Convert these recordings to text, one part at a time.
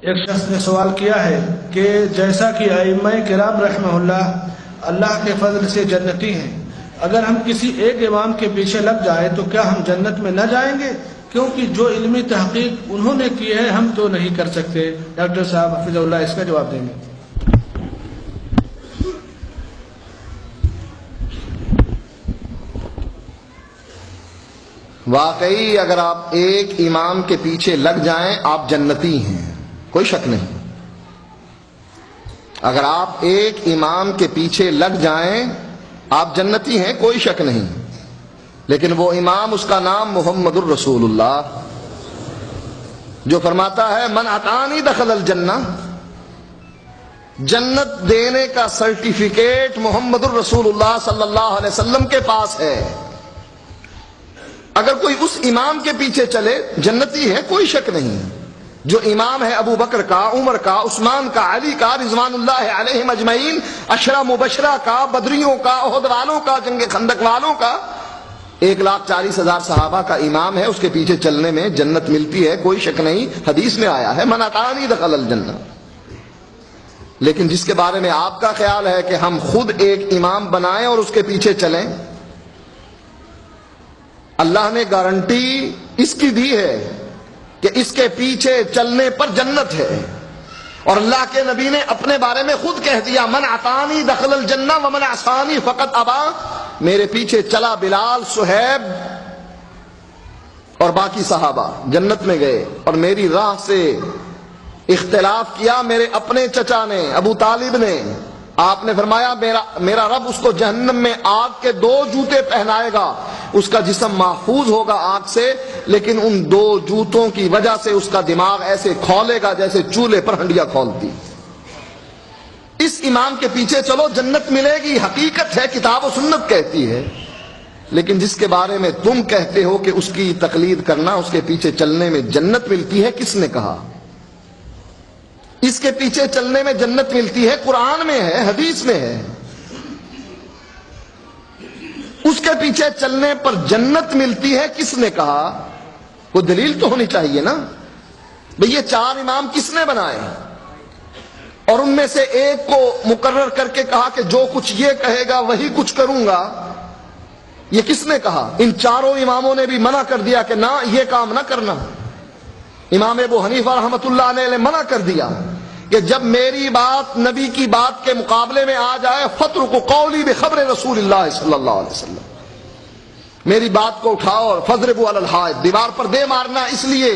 ایک شخص نے سوال کیا ہے کہ جیسا کہ ائمہ کرام رحمہ اللہ کے فضل سے جنتی ہیں، اگر ہم کسی ایک امام کے پیچھے لگ جائیں تو کیا ہم جنت میں نہ جائیں گے؟ کیونکہ جو علمی تحقیق انہوں نے کی ہے ہم تو نہیں کر سکتے۔ ڈاکٹر صاحب حفظ اللہ اس کا جواب دیں گے۔ واقعی اگر آپ ایک امام کے پیچھے لگ جائیں آپ جنتی ہیں، کوئی شک نہیں۔ اگر آپ ایک امام کے پیچھے لگ جائیں آپ جنتی ہیں، کوئی شک نہیں۔ لیکن وہ امام، اس کا نام محمد الرسول اللہ، جو فرماتا ہے من اطاعنی دخل الجنہ، جنت دینے کا سرٹیفکیٹ محمد الرسول اللہ صلی اللہ علیہ وسلم کے پاس ہے۔ اگر کوئی اس امام کے پیچھے چلے جنتی ہے، کوئی شک نہیں۔ جو امام ہے ابو بکر کا، عمر کا، عثمان کا، علی کا رضوان اللہ علیہم اجمعین، عشرہ مبشرہ کا، بدریوں کا، احد والوں کا، جنگ خندق والوں کا، 1,40,000 صحابہ کا امام ہے، اس کے پیچھے چلنے میں جنت ملتی ہے، کوئی شک نہیں۔ حدیث میں آیا ہے من اطاعنی دخل الجنہ۔ لیکن جس کے بارے میں آپ کا خیال ہے کہ ہم خود ایک امام بنائیں اور اس کے پیچھے چلیں، اللہ نے گارنٹی اس کی دی ہے کہ اس کے پیچھے چلنے پر جنت ہے، اور اللہ کے نبی نے اپنے بارے میں خود کہہ دیا من اطاعنی دخل الجنہ ومن عصانی فقد ابا۔ میرے پیچھے چلا بلال، صہیب اور باقی صحابہ جنت میں گئے، اور میری راہ سے اختلاف کیا میرے اپنے چچا نے، ابو طالب نے۔ آپ نے فرمایا میرا رب اس کو جہنم میں آگ کے 2 جوتے پہنائے گا، اس کا جسم محفوظ ہوگا آگ سے، لیکن ان 2 جوتوں کی وجہ سے اس کا دماغ ایسے کھولے گا جیسے چولہے پر ہنڈیاں کھولتی۔ اس امام کے پیچھے چلو جنت ملے گی، حقیقت ہے، کتاب و سنت کہتی ہے۔ لیکن جس کے بارے میں تم کہتے ہو کہ اس کی تقلید کرنا، اس کے پیچھے چلنے میں جنت ملتی ہے، کس نے کہا؟ اس کے پیچھے چلنے میں جنت ملتی ہے، قرآن میں ہے، حدیث میں ہے۔ اس کے پیچھے چلنے پر جنت ملتی ہے، کس نے کہا؟ کوئی دلیل تو ہونی چاہیے نا۔ بھئی یہ 4 امام کس نے بنائے، اور ان میں سے ایک کو مقرر کر کے کہا کہ جو کچھ یہ کہے گا وہی کچھ کروں گا؟ یہ کس نے کہا؟ ان 4 اماموں نے بھی منع کر دیا کہ نہ، یہ کام نہ کرنا۔ امام ابو حنیفہ رحمۃ اللہ علیہ نے منع کر دیا کہ جب میری بات نبی کی بات کے مقابلے میں آ جائے فَاتْرُكُوا قَوْلِي بِخَبْرِ رسول اللہ صلی اللہ علیہ وسلم، میری بات کو اٹھاؤ اور فَاضْرِبُوا عَلَى الْحَائِطِ، دیوار پر دے مارنا، اس لیے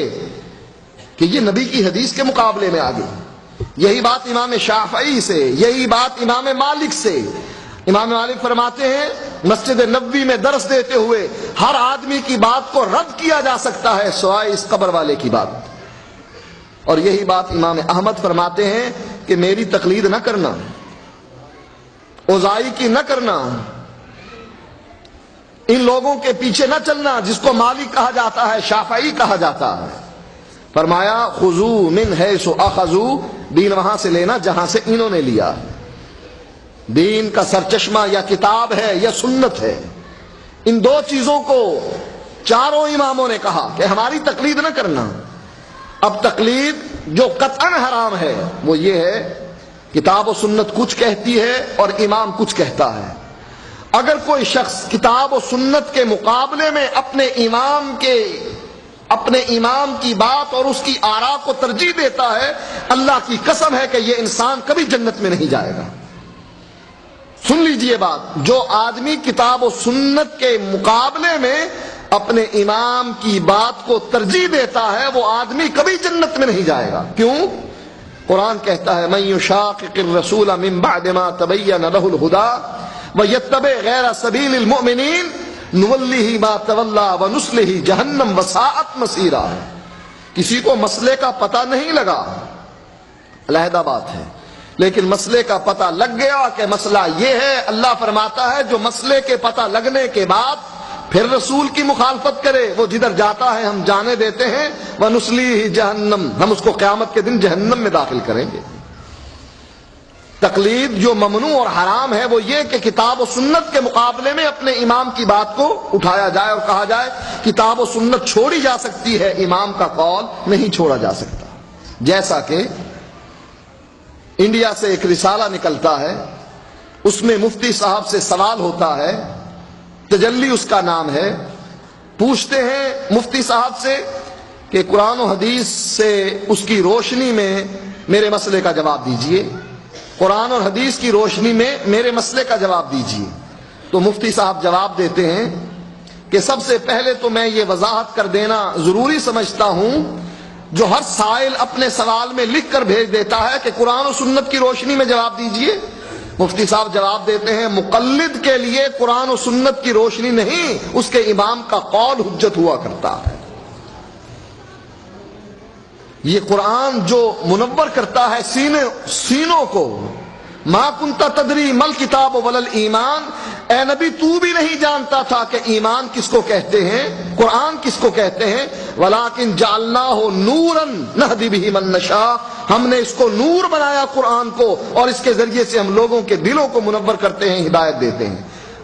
کہ یہ نبی کی حدیث کے مقابلے میں آ گئی۔ یہی بات امام شافعی سے، یہی بات امام مالک سے۔ امام مالک فرماتے ہیں مسجد نبوی میں درس دیتے ہوئے ہر آدمی کی بات کو رد کیا جا سکتا ہے سوائے اس قبر والے کی بات۔ اور یہی بات امام احمد فرماتے ہیں کہ میری تقلید نہ کرنا، اوزائی کی نہ کرنا، ان لوگوں کے پیچھے نہ چلنا جس کو مالک کہا جاتا ہے، شافعی کہا جاتا ہے۔ فرمایا خذوا من حیث اخذوا، دین وہاں سے لینا جہاں سے انہوں نے لیا۔ دین کا سرچشمہ یا کتاب ہے یا سنت ہے۔ ان 2 چیزوں کو 4 اماموں نے کہا کہ ہماری تقلید نہ کرنا۔ اب تقلید جو قطعاً حرام ہے وہ یہ ہے، کتاب و سنت کچھ کہتی ہے اور امام کچھ کہتا ہے۔ اگر کوئی شخص کتاب و سنت کے مقابلے میں اپنے امام کی بات اور اس کی آراء کو ترجیح دیتا ہے، اللہ کی قسم ہے کہ یہ انسان کبھی جنت میں نہیں جائے گا۔ سن لیجئے بات، جو آدمی کتاب و سنت کے مقابلے میں اپنے امام کی بات کو ترجیح دیتا ہے وہ آدمی کبھی جنت میں نہیں جائے گا۔ کیوں؟ قرآن کہتا ہے من یشاقق الرسول من بعد ما تبین له الهدى ویتبع غیر سبیل المؤمنین نولہ ما تولی ونصلہ جہنم وساءت مصیرا۔ کسی کو مسئلے کا پتہ نہیں لگا، علیحدہ بات ہے، لیکن مسئلے کا پتہ لگ گیا کہ مسئلہ یہ ہے، اللہ فرماتا ہے جو مسئلے کے پتہ لگنے کے بعد پھر رسول کی مخالفت کرے وہ جدھر جاتا ہے ہم جانے دیتے ہیں، وَنُصْلِيهِ جہنم، ہم اس کو قیامت کے دن جہنم میں داخل کریں گے۔ تقلید جو ممنوع اور حرام ہے وہ یہ کہ کتاب و سنت کے مقابلے میں اپنے امام کی بات کو اٹھایا جائے اور کہا جائے کتاب و سنت چھوڑی جا سکتی ہے، امام کا قول نہیں چھوڑا جا سکتا۔ جیسا کہ انڈیا سے ایک رسالہ نکلتا ہے، اس میں مفتی صاحب سے سوال ہوتا ہے، تجلی اس کا نام ہے، پوچھتے ہیں مفتی صاحب سے کہ قرآن و حدیث سے اس کی روشنی میں میرے مسئلے کا جواب دیجئے، قرآن اور حدیث کی روشنی میں میرے مسئلے کا جواب دیجئے۔ تو مفتی صاحب جواب دیتے ہیں کہ سب سے پہلے تو میں یہ وضاحت کر دینا ضروری سمجھتا ہوں، جو ہر سائل اپنے سوال میں لکھ کر بھیج دیتا ہے کہ قرآن و سنت کی روشنی میں جواب دیجئے، مفتی صاحب جواب دیتے ہیں مقلد کے لیے قرآن و سنت کی روشنی نہیں، اس کے امام کا قول حجت ہوا کرتا ہے۔ یہ قرآن جو منور کرتا ہے سینوں کو، ما کنت تدری مل کتاب ولل ایمان، اے نبی تو بھی نہیں جانتا تھا کہ ایمان کس کو کہتے ہیں، قرآن کس کو کہتے ہیں، ولیکن جعلناہ نورا نہدی بہ من نشاء، ہم نے اس کو نور بنایا قرآن کو، اور اس کے ذریعے سے ہم لوگوں کے دلوں کو منور کرتے ہیں، ہدایت دیتے ہیں۔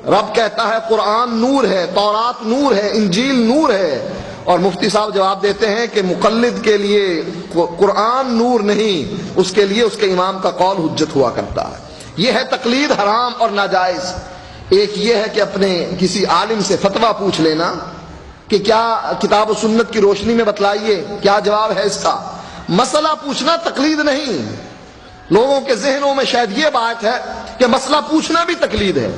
رب کہتا ہے قرآن نور ہے، تورات نور ہے، انجیل نور ہے، اور مفتی صاحب جواب دیتے ہیں کہ مقلد کے لیے قرآن نور نہیں، اس کے لیے اس کے امام کا قول حجت ہوا کرتا ہے۔ یہ ہے تقلید حرام اور ناجائز۔ ایک یہ ہے کہ اپنے کسی عالم سے فتویٰ پوچھ لینا کہ کیا کتاب و سنت کی روشنی میں بتلائیے کیا جواب ہے اس کا، مسئلہ پوچھنا تقلید نہیں۔ لوگوں کے ذہنوں میں شاید یہ بات ہے کہ مسئلہ پوچھنا بھی تقلید ہے۔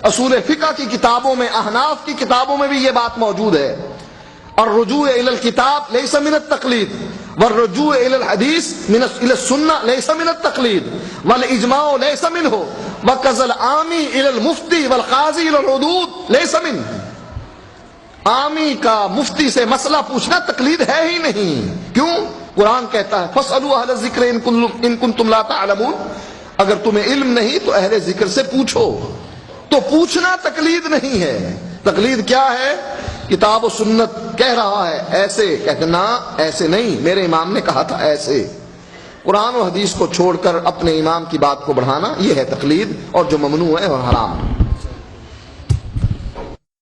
اصول فقہ کی کتابوں میں، احناف کی کتابوں میں بھی یہ بات موجود ہے، الرجوع الى الكتاب ليس من التقلید والرجوع الى الحدیث الى السنہ ليس من التقلید والاجماع ليس منه وكذا العامی الى المفتی والقاضی الى الحدود ليس منه۔ عامی کا مفتی سے مسئلہ پوچھنا تقلید ہے ہی نہیں۔ کیوں؟ قرآن کہتا ہے فاسألوا اہل الذکر ان کنتم لا تعلمون، اگر تمہیں علم نہیں تو اہل ذکر سے پوچھو۔ تو پوچھنا تقلید نہیں ہے۔ تقلید کیا ہے؟ کتاب و سنت کہہ رہا ہے ایسے، کہتے نا ایسے نہیں، میرے امام نے کہا تھا ایسے۔ قرآن و حدیث کو چھوڑ کر اپنے امام کی بات کو بڑھانا، یہ ہے تقلید، اور جو ممنوع ہے اور حرام ہے۔